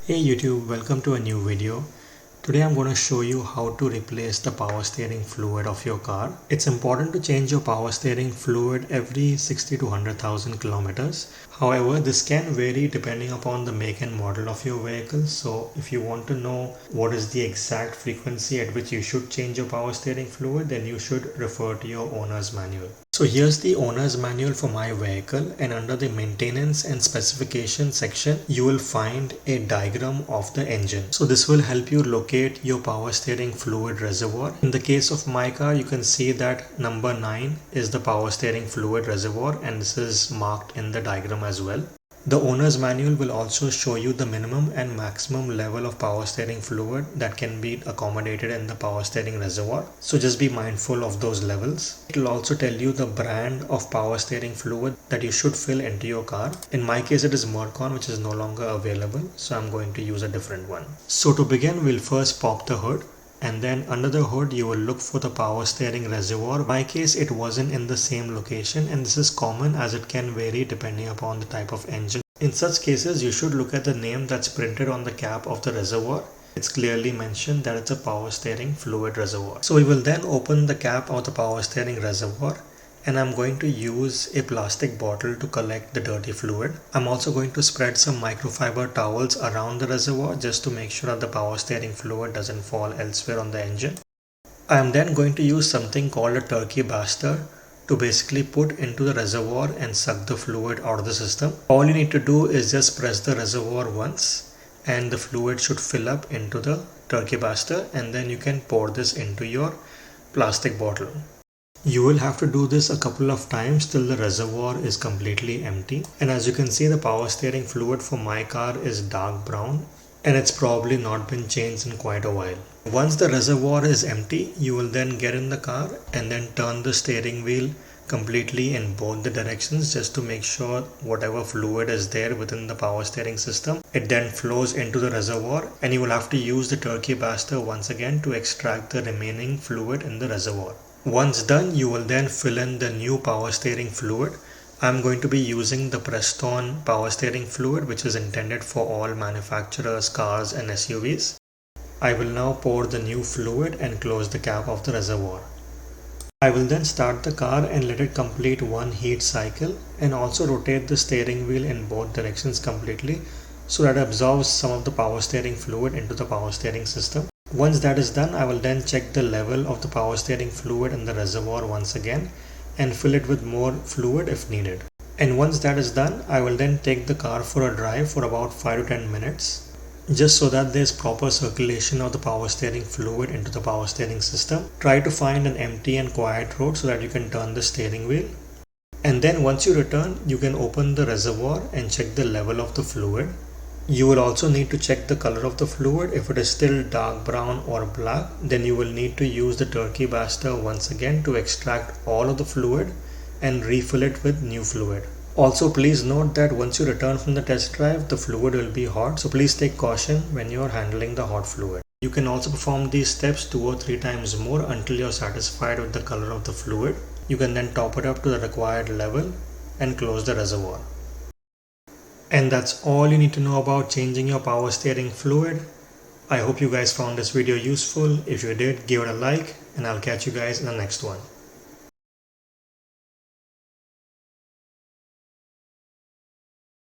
Hey YouTube, welcome to a new video. Today I'm going to show you how to replace the power steering fluid of your car. It's important to change your power steering fluid every 60 to 100,000 kilometers. However, this can vary depending upon the make and model of your vehicle. So if you want to know what is the exact frequency at which you should change your power steering fluid, then you should refer to your owner's manual. So here's the owner's manual for my vehicle, and under the maintenance and specification section you will find a diagram of the engine. So this will help you locate your power steering fluid reservoir. In the case of my car, you can see that number 9 is the power steering fluid reservoir, and this is marked in the diagram as well. The owner's manual will also show you the minimum and maximum level of power steering fluid that can be accommodated in the power steering reservoir. So just be mindful of those levels. It will also tell you the brand of power steering fluid that you should fill into your car. In my case, it is Mercon, which is no longer available, so I'm going to use a different one. So to begin, we'll first pop the hood. And then under the hood you will look for the power steering reservoir. In my case, it wasn't in the same location, and this is common as it can vary depending upon the type of engine. In such cases, you should look at the name that's printed on the cap of the reservoir. It's clearly mentioned that it's a power steering fluid reservoir. So we will then open the cap of the power steering reservoir, and I'm going to use a plastic bottle to collect the dirty fluid. I'm also going to spread some microfiber towels around the reservoir just to make sure that the power steering fluid doesn't fall elsewhere on the engine. I am then going to use something called a turkey baster to basically put into the reservoir and suck the fluid out of the system. All you need to do is just press the reservoir once and the fluid should fill up into the turkey baster, and then you can pour this into your plastic bottle. You will have to do this a couple of times till the reservoir is completely empty. And as you can see, the power steering fluid for my car is dark brown, and it's probably not been changed in quite a while. Once the reservoir is empty, you will then get in the car and then turn the steering wheel completely in both the directions just to make sure whatever fluid is there within the power steering system, it then flows into the reservoir, and you will have to use the turkey baster once again to extract the remaining fluid in the reservoir. Once done, you will then fill in the new power steering fluid. I'm going to be using the Preston power steering fluid, which is intended for all manufacturers, cars and SUVs. I will now pour the new fluid and close the cap of the reservoir. I will then start the car and let it complete one heat cycle, and also rotate the steering wheel in both directions completely so that it absorbs some of the power steering fluid into the power steering system. Once that is done, I will then check the level of the power steering fluid in the reservoir once again and fill it with more fluid if needed. And once that is done, I will then take the car for a drive for about 5 to 10 minutes just so that there is proper circulation of the power steering fluid into the power steering system. Try to find an empty and quiet road so that you can turn the steering wheel. And then once you return, you can open the reservoir and check the level of the fluid. You will also need to check the color of the fluid. If it is still dark brown or black, then you will need to use the turkey baster once again to extract all of the fluid and refill it with new fluid. Also, please note that once you return from the test drive, the fluid will be hot, so please take caution when you are handling the hot fluid. You can also perform these steps 2 or 3 times more until you are satisfied with the color of the fluid. You can then top it up to the required level and close the reservoir. And that's all you need to know about changing your power steering fluid. I hope you guys found this video useful. If you did, give it a like, and I'll catch you guys in the next one.